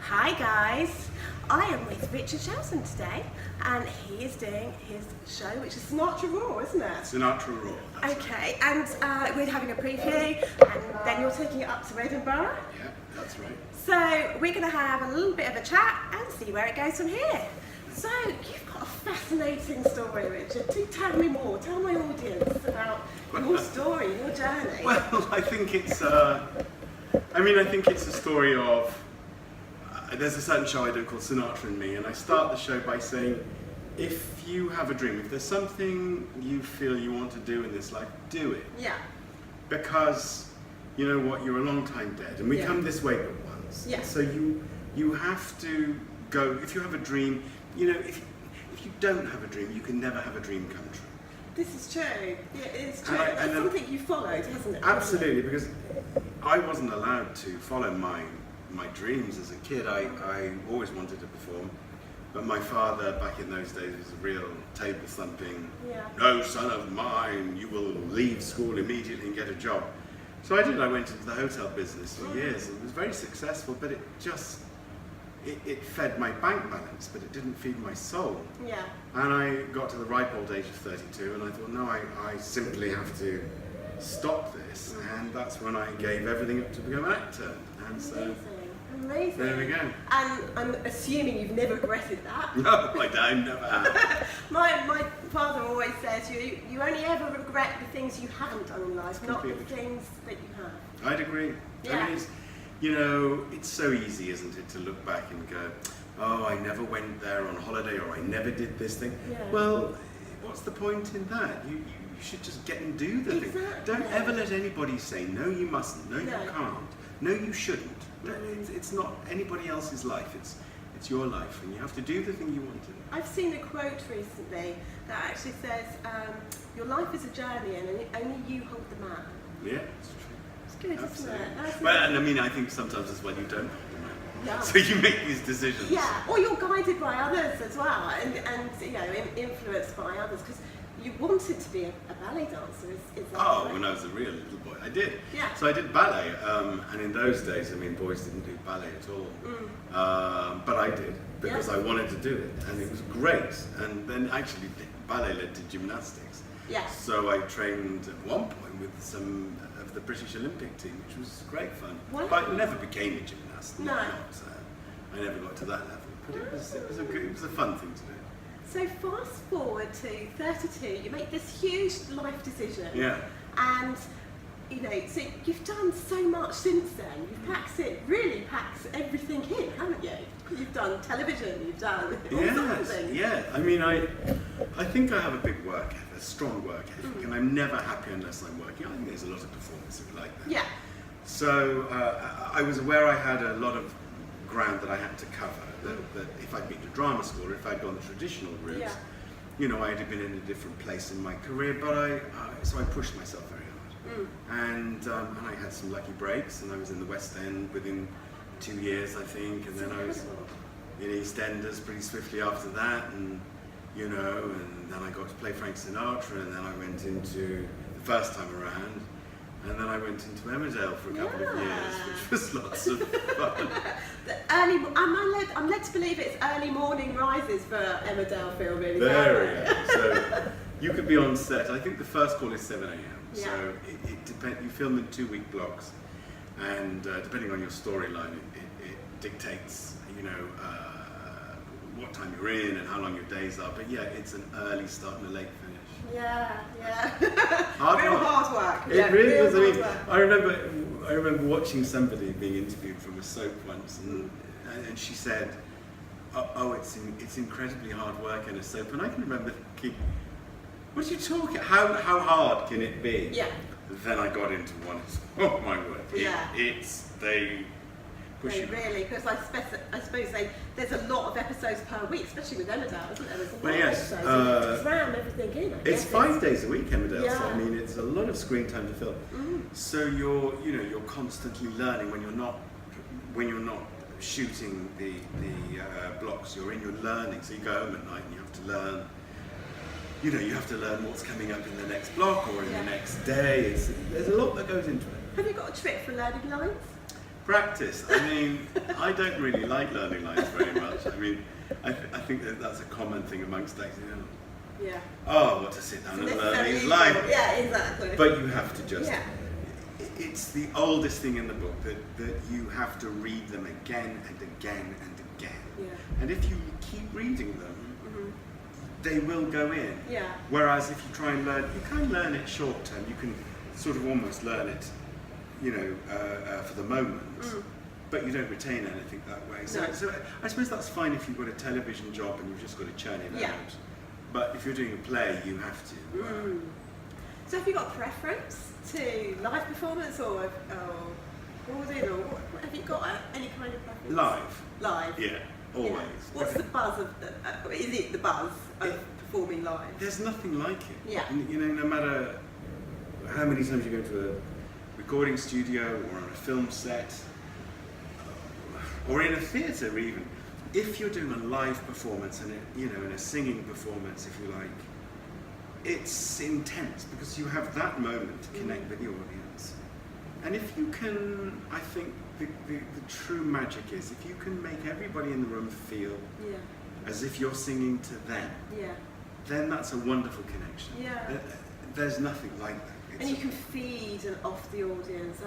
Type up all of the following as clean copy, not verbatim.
Hi guys, I am with Richard Shelton today, and he is doing his show, which is Sinatra Raw, isn't it? Sinatra Raw. Okay, and we're having a preview, and then you're taking it up to Edinburgh. Yeah, that's right. So we're going to have a little bit of a chat and see where it goes from here. So you've got a fascinating story, Richard. Do tell me more. Tell my audience about your story, your journey. Well, I think it's a story of. There's a certain show I do called Sinatra and Me, and I start the show by saying, if you have a dream, if there's something you feel you want to do in this life, do it. Yeah. Because you know what, you're a long time dead, and we come this way but once. Yeah. So you have to go. If you have a dream, you know, if you don't have a dream, you can never have a dream come true. This is true. Yeah, it is true. And It's something you followed, hasn't it? Absolutely, because I wasn't allowed to follow my dreams as a kid. I always wanted to perform, but my father back in those days was a real table thumping, no son of mine, you will leave school immediately and get a job. So I did. I went into the hotel business for years. It was very successful, but it just it fed my bank balance, but it didn't feed my soul. Yeah. And I got to the ripe old age of 32, and I thought, no, I simply have to stop this. And that's when I gave everything up to become an actor. And so Amazing. there we go. And I'm assuming you've never regretted that. No, I never have. My father always says you only ever regret the things you haven't done in life, not the things that you have. I'd agree. Yeah. I mean, it's so easy, isn't it, to look back and go, oh, I never went there on holiday, or I never did this thing. Yeah. Well, what's the point in that? You should just get and do the thing. Don't ever let anybody say, no, you mustn't, no, you can't, no, you shouldn't. It's not anybody else's life, it's your life, and you have to do the thing you want to do. I've seen a quote recently that actually says, your life is a journey and only you hold the map. Yeah, it's true. It's good, Absolutely. isn't it? Well, and I mean, I think sometimes as well you don't hold the map. Yeah. So you make these decisions. Yeah, or you're guided by others as well, and you know, influenced by others, because you wanted to be a ballet dancer, is that right? When I was a real little boy, I did. Yeah. So I did ballet, and in those days, I mean, boys didn't do ballet at all. But I did, because I wanted to do it, and it was great. And then actually, ballet led to gymnastics. Yes. So I trained at one point with some of the British Olympic team, which was great fun. Wow. But I never became a gymnast. No. I never got to that level. But it was a fun thing to do. So fast forward to 32, you make this huge life decision. Yeah. And, you know, so you've done so much since then. You've packed everything in, haven't you? You've done television, you've done all sorts of things. Yeah. I mean, I think I have a big work ethic, a strong work ethic, and I'm never happy unless I'm working. I think there's a lot of performers who like that. Yeah. So I was aware I had a lot of ground that I had to cover. That if I'd been to drama school, or if I'd gone the traditional route, you know, I'd have been in a different place in my career. But so I pushed myself very hard, and I had some lucky breaks, and I was in the West End within 2 years, I think, and then I was in EastEnders pretty swiftly after that, and you know, and then I got to play Frank Sinatra, and then I went into the first time around. And then I went into Emmerdale for a couple of years, which was lots of fun. I'm led to believe it's early morning rises for Emmerdale filming. Very early. So you could be on set. I think the first call is 7 a.m. Yeah. So it depends. You film in 2-week blocks, and depending on your storyline, it dictates, you know, what time you're in and how long your days are. But yeah, it's an early start and a late finish. Yeah. Hard work. It really is. I mean, I remember watching somebody being interviewed from a soap once, and she said, "Oh, it's incredibly hard work in a soap." And I can remember thinking, "What are you talking? How hard can it be?" Yeah. Then I got into one. Oh my word! They push you. Really, because I suppose there's a lot of episodes per week, especially with Emmerdale, isn't there? There's a lot of episodes. Just ram everything in. It's 5 days a week, Emmerdale. So I mean, it's a lot of screen time to film. So you're constantly learning when you're not shooting the blocks. You're learning. So you go home at night and you have to learn. You know, you have to learn what's coming up in the next block or in the next day. There's a lot that goes into it. Have you got a trick for learning lines? Practice. I mean, I don't really like learning lines very much. I mean, I think that's a common thing amongst actors. Yeah. Oh, what to sit down and learn these lines. Yeah, exactly. But you have to just. Yeah. It's the oldest thing in the book that you have to read them again and again and again. Yeah. And if you keep reading them, they will go in. Yeah. Whereas if you try and learn, you can learn it short term. You can sort of almost learn it, for the moment. But you don't retain anything that way. So, No. so I suppose that's fine if you've got a television job and you've just got to churn it Yeah. out. But if you're doing a play, you have to. So have you got a preference to live performance or recording, or what, have you got any kind of preference? Live. Yeah, always. Yeah. What's the buzz of is it the buzz of performing live? There's nothing like it. Yeah. No matter how many times you go to a recording studio or on a film set or in a theatre even, if you're doing a live performance and in a singing performance, if you like, it's intense because you have that moment to connect with the audience. And if you can, I think the true magic is if you can make everybody in the room feel as if you're singing to them, then that's a wonderful connection. Yeah. There's nothing like that. And you can feed off the audience.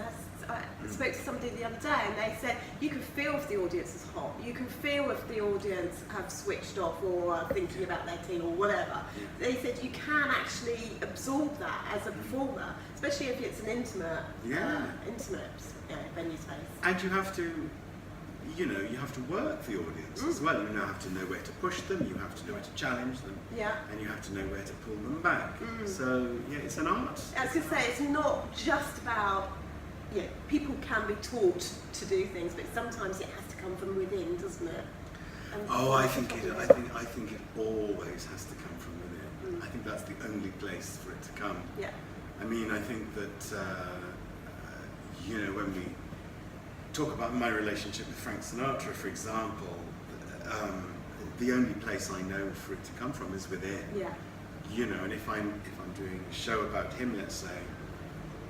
I spoke to somebody the other day and they said you can feel if the audience is hot. You can feel if the audience have switched off or are thinking about their team or whatever. They said you can actually absorb that as a performer, especially if it's an intimate venue space. And you have to, you have to work the audience as well. You have to know where to push them, you have to know where to challenge them, and you have to know where to pull them back. So, it's an art. I was going to say, it's not just about, people can be taught to do things, but sometimes it has to come from within, doesn't it? And I think it always has to come from within. I think that's the only place for it to come. Yeah. I mean, I think that, when we talk about my relationship with Frank Sinatra, for example, the only place I know for it to come from is within. Yeah. And if I'm doing a show about him, let's say,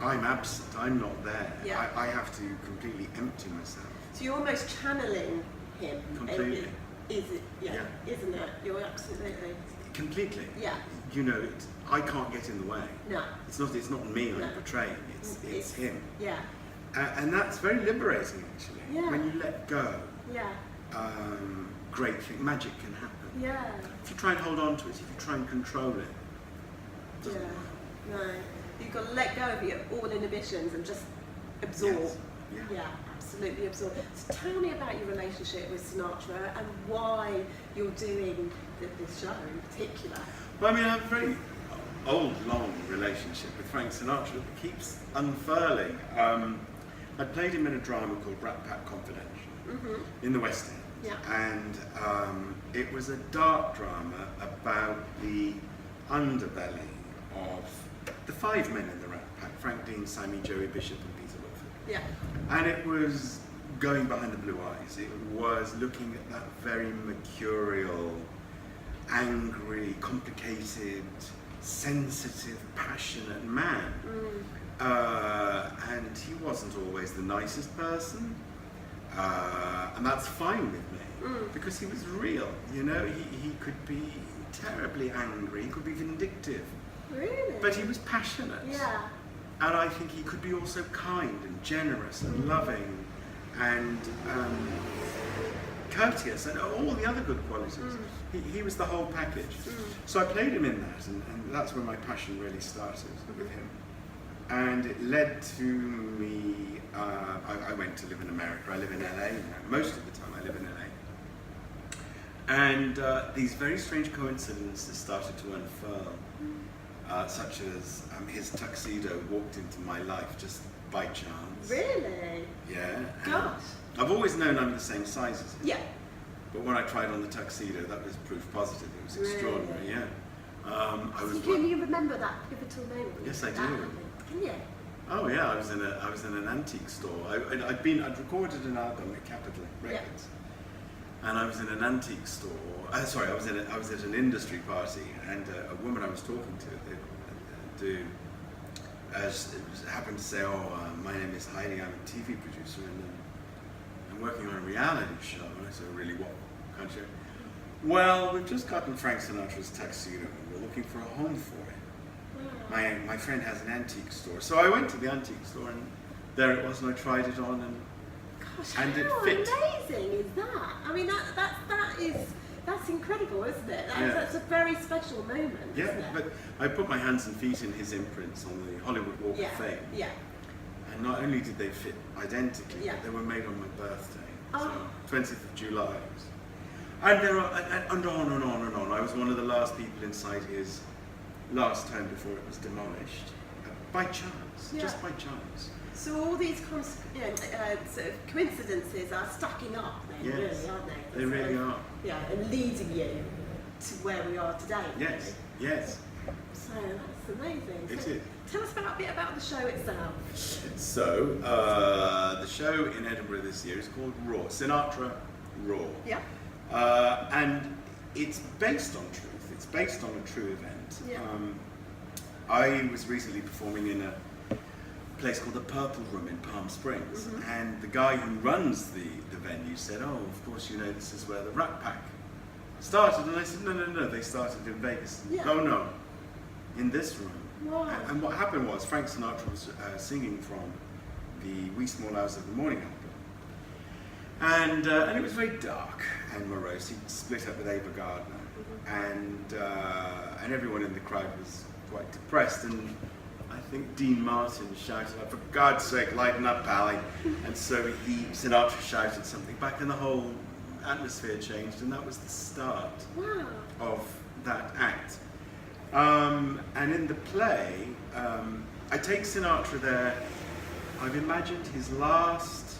I'm absent. I'm not there. Yeah. I have to completely empty myself. So you're almost channeling him. Completely. Is it? Yeah. Isn't it? You're absolutely. Completely. Yeah. I can't get in the way. No. It's not me I'm portraying. It's him. Yeah. And that's very liberating, actually. Yeah. When you let go. Yeah. Magic can happen. Yeah. If you try and hold on to it, if you try and control it, it doesn't work. No. You've got to let go of your all inhibitions and just absorb. Yes. Yeah, absolutely absorb. So tell me about your relationship with Sinatra and why you're doing this show in particular. Well, I mean, I have a very old, long relationship with Frank Sinatra that keeps unfurling. I played him in a drama called Brat Pack Confidential in the West End. Yeah. And it was a dark drama about the underbelly of the five men in the Rat Pack: Frank Dean, Sammy, Joey Bishop and Peter Lawford. Yeah. And it was going behind the blue eyes. It was looking at that very mercurial, angry, complicated, sensitive, passionate man. And he wasn't always the nicest person. And that's fine with me, because he was real. He could be terribly angry, he could be vindictive. Really? But he was passionate. Yeah. And I think he could be also kind and generous and loving and courteous and all the other good qualities. He was the whole package. So I played him in that, and that's where my passion really started with him. And it led to me, I went to live in America. I live in LA now. Most of the time I live in LA. And these very strange coincidences started to unfurl, such as his tuxedo walked into my life just by chance. Really? Yeah. Gosh. I've always known I'm the same size as him. Yeah. But when I tried on the tuxedo, that was proof positive. It was extraordinary, Really? yeah. Can you remember that pivotal moment? Yes, I do. Can you? Oh yeah, I was in an antique store. I'd recorded an album at Capitol Records, and I was in an antique store. I was at an industry party, and a woman I was talking to happened to say, "Oh, my name is Heidi. I'm a TV producer," I'm working on a reality show. And I said, really, what kind of show? Well, we've just gotten Frank Sinatra's tuxedo and we're looking for a home for it. My friend has an antique store. So I went to the antique store and there it was and I tried it on and Gosh, and it how fit. amazing is that? I mean, that's incredible, isn't it? Yeah. That's a very special moment, Yeah, isn't it? but I put my hands and feet in his imprints on the Hollywood Walk of Fame. Yeah. And not only did they fit identically, Yeah. but they were made on my birthday. Oh. So 20th of July. And there are, and on and on and on. I was one of the last people inside his last home before it was demolished. By chance, Yeah. just by chance. So all these sort of coincidences are stacking up, then, Yes. really, aren't they? They really are. Yeah, and leading you to where we are today. Yes, really. yes. So that's amazing. It So is. Tell us a bit about the show itself. So, the show in Edinburgh this year is called Raw, Sinatra Raw. Yeah. And it's based on truth. It's based on a true event. Yeah. I was recently performing in a place called the Purple Room in Palm Springs, and the guy who runs the venue said, "Oh, of course, you know this is where the Rat Pack started." And I said, "No, they started in Vegas." Yeah. "Oh no, in this room." Wow. And what happened was Frank Sinatra was singing from the Wee Small Hours of the Morning album, and it was very dark and morose. He split up with Ava Gardner, and everyone in the crowd was quite depressed. And I think Dean Martin shouted out, "For God's sake, lighten up, Pally!" And so Sinatra shouted something back, and the whole atmosphere changed, and that was the start Wow. of that act. And in the play, I take Sinatra there. I've imagined his last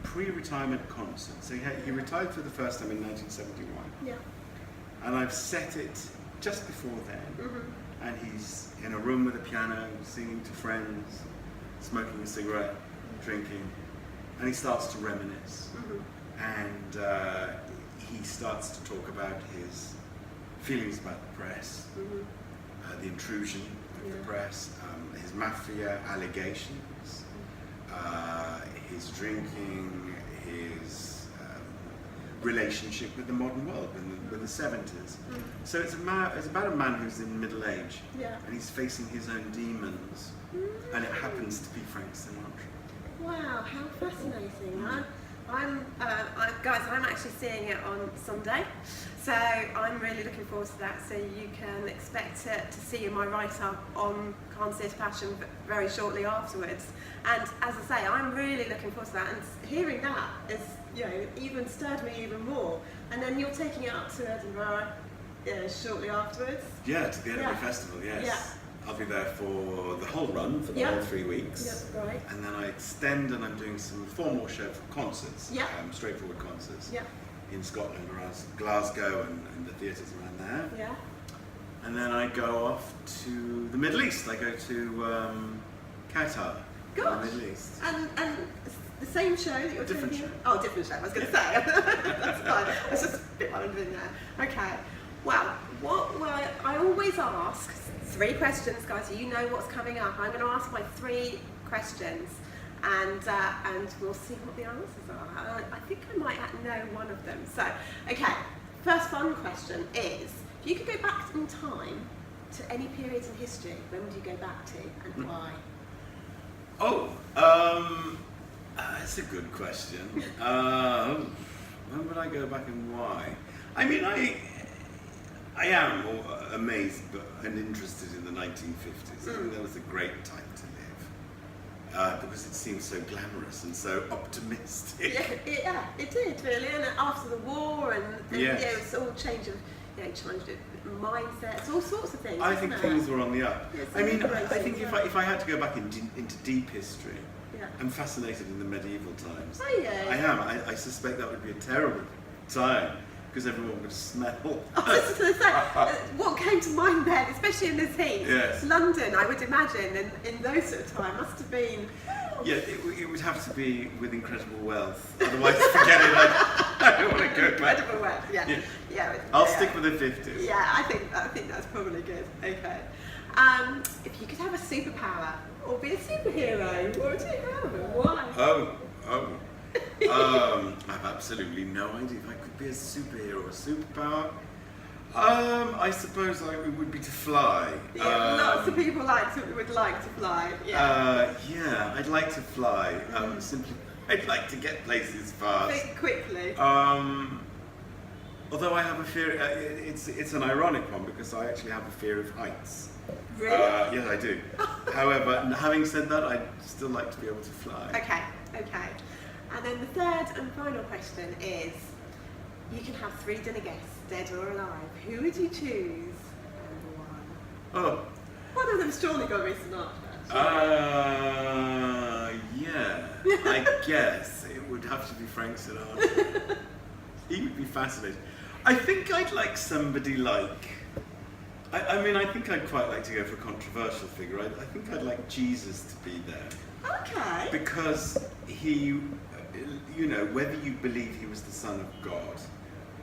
pre-retirement concert. So he retired for the first time in 1971. Yeah. And I've set it just before then. And he's in a room with a piano, singing to friends, smoking a cigarette, drinking. And he starts to reminisce. And he starts to talk about his feelings about the press, the intrusion of the press, his mafia allegations, his drinking, his relationship with the modern world, with the 70s. So it's about a man who's in middle age, and he's facing his own demons, and it happens to be Frank Sinatra. Wow, how fascinating. Guys, I'm actually seeing it on Sunday, so I'm really looking forward to that. So you can expect to see my write-up on Can't See His Passion very shortly afterwards. And as I say, I'm really looking forward to that. And hearing that is, even stirred me even more. And then you're taking it up to Edinburgh shortly afterwards. Yeah, to the Edinburgh Festival. Yes. Yeah. I'll be there for the whole run, for the whole 3 weeks. Yeah, right. And then I extend and I'm doing four more shows, concerts, straightforward concerts, in Scotland, around Glasgow and the theatres around there. Yeah. And then I go off to the Middle East. I go to Qatar, in the Middle East. And the same show that you're Different doing? show. Oh, different show. I was going to say. That's fine. I was just a bit wondering there. Okay. Well, I always ask 3 questions, guys. You know what's coming up. I'm going to ask my 3 questions, and we'll see what the answers are. I think I might know one of them. So, okay. First fun question is: if you could go back in time to any period in history, when would you go back to, and why? That's a good question. When would I go back and why? I mean, I am amazed and interested in the 1950s. I think that was a great time to live because it seemed so glamorous and so optimistic. Yeah, it did really. And after the war, and it's all change of mindsets, all sorts of things. I think things were on the up. Yes, I mean, I think if I had to go back into deep history, Yeah. I'm fascinated in the medieval times. Oh, yeah. I am. I suspect that would be a terrible time because everyone would smell. I was just going to say, what came to mind then, especially in this heat? Yes. London, I would imagine, in those sort of time, must have been. Yeah, it would have to be with incredible wealth. Otherwise, forget it. I don't want to go back. Incredible wealth. Yeah. I'll stick with the 50s. Yeah, I think that's probably good. Okay. If you could have a superpower or be a superhero, what would you have and why? I've absolutely no idea if I could be a superhero or a superpower. I suppose it would be to fly. Yeah, lots of people would like to fly. Yeah. Yeah, I'd like to fly. Simply, I'd like to get places fast. Think quickly. Although I have a fear, it's an ironic one because I actually have a fear of heights. Really? Yes, I do. However, having said that, I'd still like to be able to fly. Okay. And then the third and final question is, you can have 3 dinner guests, dead or alive. Who would you choose? And why? Oh. One of them's surely got to be Sinatra. Yeah. I guess it would have to be Frank Sinatra. He would be fascinating. I think I'd like somebody like... I mean, I think I'd quite like to go for a controversial figure. I think I'd like Jesus to be there. Okay. Because he, whether you believe he was the Son of God,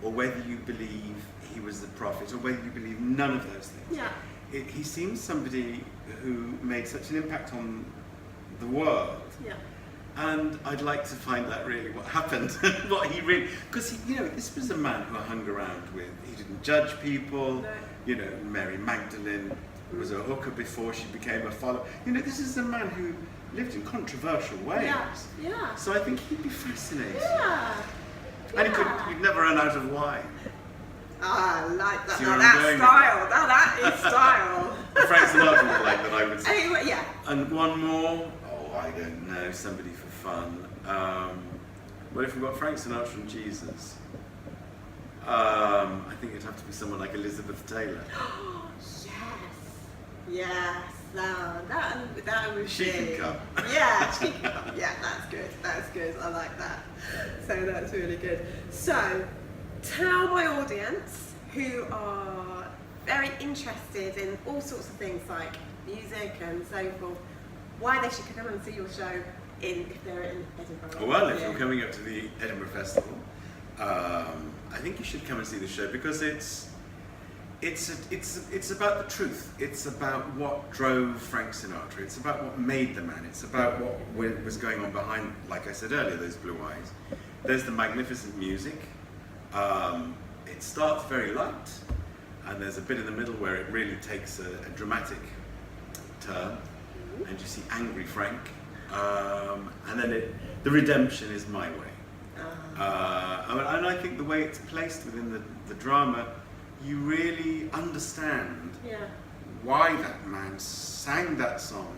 or whether you believe he was the prophet, or whether you believe none of those things, he seems somebody who made such an impact on the world. Yeah. And I'd like to find out really what happened and what he really... Because, this was a man who I hung around with. He didn't judge people. No. Mary Magdalene was a hooker before she became a follower. This is a man who lived in controversial ways. Yeah. So I think he'd be fascinating. Yeah. And he'd never run out of wine. I like that. See Now where I'm that's going style. Now that is style. Frank Sinatra would like that, I would say. Anyway, yeah. And one more. I don't know, somebody for fun. What if we've got Frank Sinatra and Jesus? I think it'd have to be someone like Elizabeth Taylor. Yes. That would She can come. Yeah, she can come. Yeah, that's good. I like that. So that's really good. So, tell my audience who are very interested in all sorts of things like music and so forth, why they should come and see your show if they're in Edinburgh. Well, if you're coming up to the Edinburgh Festival, I think you should come and see the show because it's about the truth. It's about what drove Frank Sinatra. It's about what made the man. It's about what was going on behind, like I said earlier, those blue eyes. There's the magnificent music. It starts very light, and there's a bit in the middle where it really takes a dramatic turn. And you see angry Frank, and then the redemption is my way. And I think the way it's placed within the drama, you really understand why that man sang that song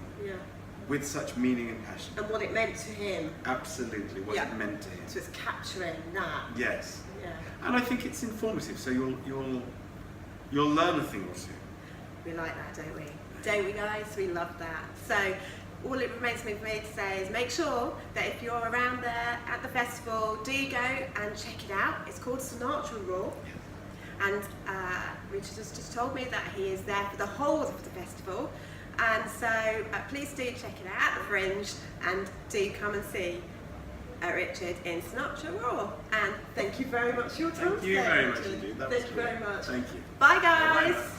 with such meaning and passion. And what it meant to him. Absolutely, what it meant to him. So it's capturing that. Yes. Yeah. And I think it's informative, so you'll learn a thing or two. We like that, don't we? Don't we, guys? We love that. So all it remains for me to say is make sure that if you're around there at the festival, do go and check it out. It's called Sinatra Raw. And Richard has just told me that he is there for the whole of the festival. And so please do check it out at the Fringe and do come and see Richard in Sinatra Raw. And thank you very much for your time. Thank you very much indeed. Thank you very much. Thank you. Bye, guys. Bye-bye.